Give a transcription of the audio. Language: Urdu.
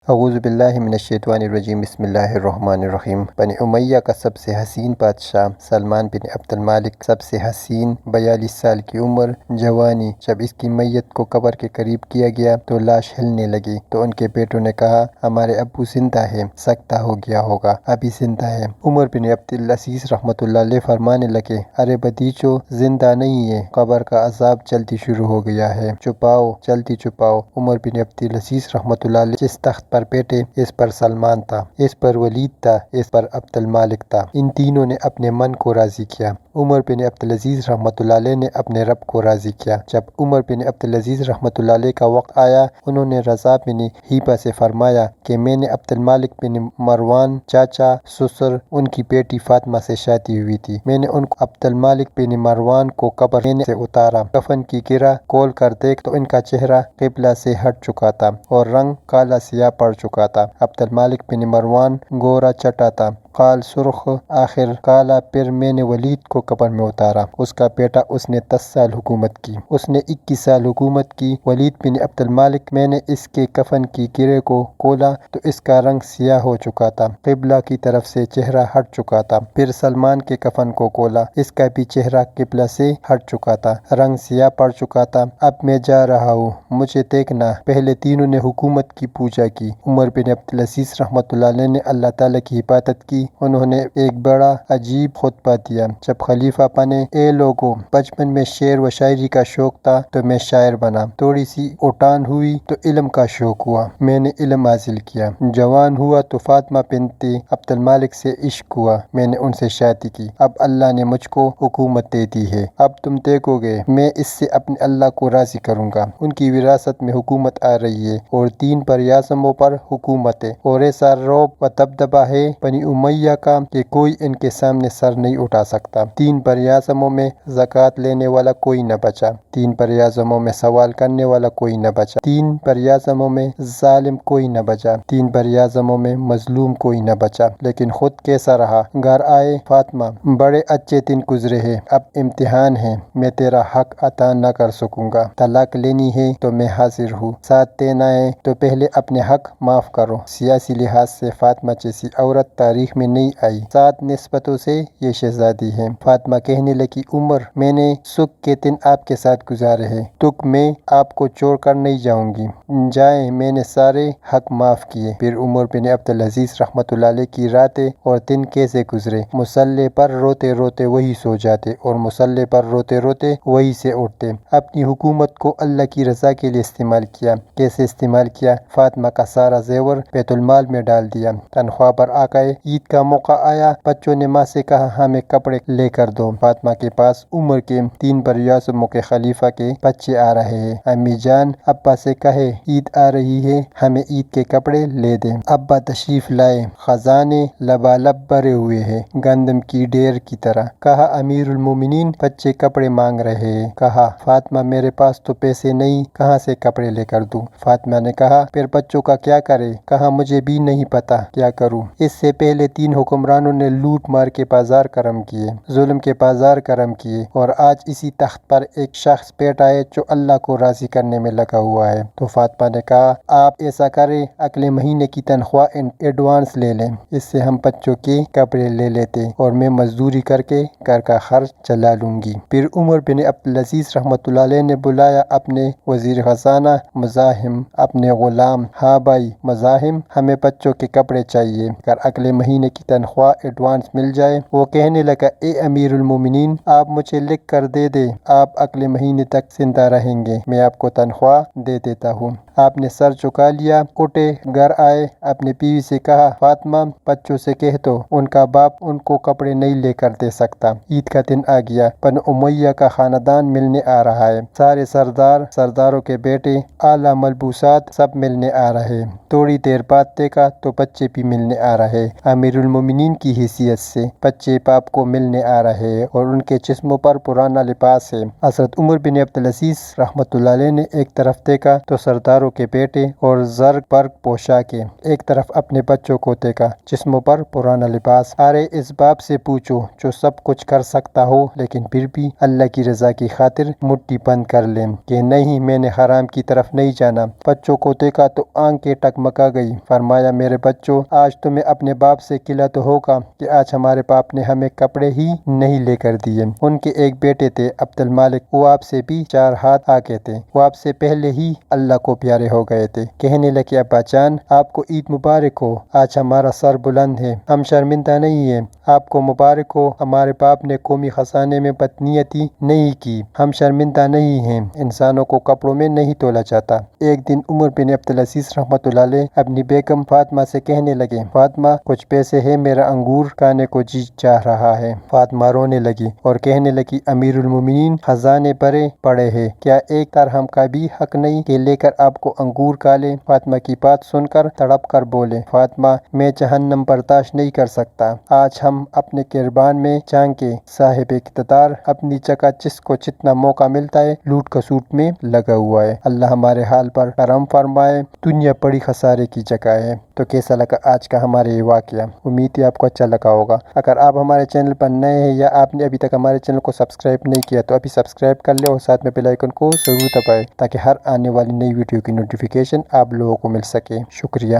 اعوذ باللہ من الشیطان الرجیم بسم اللہ الرحمن الرحیم۔ بنی امیہ کا سب سے حسین بادشاہ سلمان بن عبد المالک، سب سے حسین، 42 سال کی عمر، جوانی۔ جب اس کی میت کو قبر کے قریب کیا گیا تو لاش ہلنے لگی تو ان کے بیٹوں نے کہا ہمارے ابو زندہ ہے، سکتہ ہو گیا ہوگا، ابھی زندہ ہے۔ عمر بن عبد العزیز رحمۃ اللہ علیہ فرمانے لگے ارے بھتیجو، زندہ نہیں ہے، قبر کا عذاب جلدی شروع ہو گیا ہے، چھپاؤ، جلدی چھپاؤ۔ عمر بن عبد العزیز رحمۃ اللہ علیہ جس تخت پر بیٹھے اس پر سلمان تھا، اس پر ولید تھا، اس پر عبد المالک تھا۔ ان تینوں نے اپنے من کو راضی کیا۔ عمر بن عبد العزیز رحمۃ اللہ علیہ نے اپنے رب کو راضی کیا۔ جب عمر بن عبد العزیز رحمۃ اللہ علیہ کا وقت آیا، انہوں نے رضا بن ہیبہ سے فرمایا کہ میں نے عبد المالک بن مروان چاچا سسر ان کی بیٹی فاطمہ سے شادی ہوئی تھی، میں نے ان کو عبد المالک بن مروان کو قبر سے اتارا، کفن کی گرہ کھول کر دیکھ تو ان کا چہرہ قبلہ سے ہٹ چکا تھا اور رنگ کالا سیاہ پڑ چکا تھا۔ عبد المالک بن مروان گورا چٹا تھا، خال سرخ، آخر کالا۔ پھر میں نے ولید کو قبر میں اتارا، اس کا بیٹا، اس نے 10 سال حکومت کی، اس نے 21 سال حکومت کی۔ ولید بن عبد المالک، میں نے اس کے کفن کی گرہ کو کھولا تو اس کا رنگ سیاہ ہو چکا تھا، قبلہ کی طرف سے چہرہ ہٹ چکا تھا۔ پھر سلمان کے کفن کو کھولا، اس کا بھی چہرہ قبلہ سے ہٹ چکا تھا، رنگ سیاہ پڑ چکا تھا۔ اب میں جا رہا ہوں، مجھے دیکھنا۔ پہلے تینوں نے حکومت کی پوجا کی۔ عمر بن عبد العزیز رحمۃ اللہ علیہ نے اللہ تعالیٰ کی عبادت کی۔ انہوں نے ایک بڑا عجیب خطبہ دیا۔ جب خلیفہ بنے، اے لوگو، بچپن میں شعر و شاعری کا شوق تھا تو میں شاعر بنا، تھوڑی سی اٹھان ہوئی تو علم کا شوق ہوا، میں نے علم حاصل کیا، جوان ہوا تو فاطمہ بنت عبد المالک سے عشق ہوا، میں نے ان سے شادی کی، اب اللہ نے مجھ کو حکومت دے دی ہے، اب تم دیکھو گے میں اس سے اپنے اللہ کو راضی کروں گا۔ ان کی وراثت میں حکومت آ رہی ہے اور 3 براعظموں پر حکومت ہے، اور ایسا رعب و دبدبہ ہے بنی امیہ کا کہ کوئی ان کے سامنے سر نہیں اٹھا سکتا۔ 3 براعظموں میں زکوٰۃ لینے والا کوئی نہ بچا، 3 براعظموں میں سوال کرنے والا کوئی نہ بچا، 3 براعظموں میں ظالم کوئی نہ بچا، 3 براعظموں میں مظلوم کوئی نہ بچا۔ لیکن خود کیسا رہا؟ گھر آئے فاطمہ، بڑے اچھے دن گزرے ہیں، اب امتحان ہے، میں تیرا حق عطا نہ کر سکوں گا، طلاق لینی ہے تو میں حاضر ہوں، ساتھ دینا ہے تو پہلے اپنے حق معاف کرو۔ سیاسی لحاظ سے فاطمہ جیسی عورت تاریخ میں نہیں آئی، 7 نسبتوں سے یہ شہزادی ہے۔ فاطمہ کہنے لگی عمر، میں نے سکھ کے دن آپ کے ساتھ گزارے ہیں، تک میں آپ کو چھوڑ کر نہیں جاؤں گی، جائیں، میں نے سارے حق معاف کیے۔ پھر عمر بن عبد العزیز رحمۃ اللہ علیہ کی راتیں اور دن کیسے گزرے؟ مصلے پر روتے روتے وہی سو جاتے اور مصلے پر روتے روتے وہی سے اٹھتے۔ اپنی حکومت کو اللہ کی رضا کے لیے استعمال کیا۔ کیسے استعمال کیا؟ فاطمہ کا سارا زیور بیت المال میں ڈال دیا، تنخواہ پر آ گئے۔ عید کا موقع آیا، بچوں نے ماں سے کہا ہمیں کپڑے لے کر دو۔ فاطمہ کے پاس عمر کے 3 براعظموں کے خلیفہ کے بچے آ رہے ہیں، امی جان ابا سے کہے عید آ رہی ہے، ہمیں عید کے کپڑے لے دیں۔ ابا تشریف لائے، خزانے لبالب بھرے ہوئے ہیں، گندم کی ڈھیر کی طرح۔ کہا امیر المومنین، بچے کپڑے مانگ رہے ہیں۔ کہا فاطمہ میرے پاس تو پیسے نہیں، کہاں سے کپڑے لے کر دوں؟ فاطمہ نے کہا پھر بچوں کا کیا کرے؟ کہا مجھے بھی نہیں پتا کیا کروں۔ اس سے پہلے 3 حکمرانوں نے لوٹ مار کے بازار کرم کیے، ظلم کے بازار کرم کیے، اور آج اسی تخت پر ایک شخص بیٹھا ہے جو اللہ کو راضی کرنے میں لگا ہوا ہے۔ تو فاطمہ نے کہا آپ ایسا کریں، اگلے مہینے کی تنخواہ ایڈوانس لے لیں، اس سے ہم بچوں کے کپڑے لے لیتے اور میں مزدوری کر کے گھر کا خرچ چلا لوں گی۔ پھر عمر بن عبد العزیز رحمۃ اللہ علیہ نے بلایا اپنے وزیر خزانہ مزاحم، اپنے غلام، ہاں بھائی مزاحم، ہمیں بچوں کے کپڑے چاہیے، اگر اگلے مہینے کی تنخواہ ایڈوانس مل جائے۔ وہ کہنے لگا اے امیر المومنین، آپ مجھے لکھ کر دے دیں، آپ اگلے مہینے تک زندہ رہیں گے، میں آپ کو تنخواہ دے دیتا ہوں۔ آپ نے سر جھکا لیا، اٹھے، گھر آئے، اپنی بیوی سے کہا فاطمہ بچوں سے کہہ دو ان کا باپ ان کو کپڑے نہیں لے کر دے سکتا۔ عید کا دن آ گیا، بنو امیہ کا خاندان ملنے آ رہا ہے، سارے سردار، سرداروں کے بیٹے، اعلیٰ ملبوسات سب ملنے آ رہے۔ تھوڑی دیر بعد دیکھا تو بچے بھی ملنے آ رہے، امیر المومنین کی حیثیت سے بچے باپ کو ملنے آ رہے اور ان کے جسموں پر پرانا لباس ہے۔ حضرت عمر بن عبد العزیز رحمۃ اللہ علیہ نے ایک طرف دیکھا تو سرداروں زمینداروں کے بیٹے اور زرق برق پوشاکیں، ایک طرف اپنے بچوں کو دیکھا، جسموں پر پرانا لباس۔ ارے اس باپ سے پوچھو جو سب کچھ کر سکتا ہو لیکن پھر بھی اللہ کی رضا کی خاطر مٹھی بند کر لے کہ نہیں، میں نے حرام کی طرف نہیں جانا۔ بچوں کو دیکھا تو آنکھیں ٹکمکا گئی۔ فرمایا میرے بچوں، آج تمہیں اپنے باپ سے قلع تو ہوگا کہ آج ہمارے باپ نے ہمیں کپڑے ہی نہیں لے کر دیے۔ ان کے ایک بیٹے تھے عبد المالک، وہ آپ سے بھی 4 ہاتھ آگے تھے، وہ آپ سے پہلے ہی اللہ کو پیارے ہو گئے تھے۔ کہنے لگے ابا جان، آپ کو عید مبارک ہو، آج ہمارا سر بلند ہے، ہم شرمندہ نہیں ہیں۔ آپ کو مبارک ہو، ہمارے باپ نے قومی خزانے میں بدنیتی نہیں کی، ہم شرمندہ نہیں ہیں۔ انسانوں کو کپڑوں میں نہیں تولا جاتا۔ ایک دن عمر بن عبدالعزیز رحمۃ اللہ علیہ اپنی بیگم فاطمہ سے کہنے لگے، فاطمہ کچھ پیسے ہیں، میرا انگور کھانے کو جی چاہ رہا ہے۔ فاطمہ رونے لگی اور کہنے لگی، امیر المومنین خزانے بھرے پڑے ہیں، کیا ایک درہم کا بھی حق نہیں کہ لے کر آپ کو انگور کھا لے؟ فاطمہ کی بات سن کر تڑپ کر بولے، فاطمہ میں جہنم برداشت نہیں کر سکتا۔ آج ہم اپنے کیربان میں جان کے صاحب اقتدار اپنی جگہ جس کو جتنا موقع ملتا ہے لوٹ کسوٹ میں لگا ہوا ہے۔ اللہ ہمارے حال پر کرم فرمائے، دنیا بڑی خسارے کی جگہ ہے۔ تو کیسا لگا آج کا ہمارے یہ واقعہ؟ امید ہے آپ کو اچھا لگا ہوگا۔ اگر آپ ہمارے چینل پر نئے ہیں یا آپ نے ابھی تک ہمارے چینل کو سبسکرائب نہیں کیا تو ابھی سبسکرائب کر لیں اور ساتھ میں بیل آئیکن کو ضرور دبائیں تاکہ ہر آنے والی نئی ویڈیو کی نوٹیفیکیشن آپ لوگوں کو مل سکے۔ شکریہ۔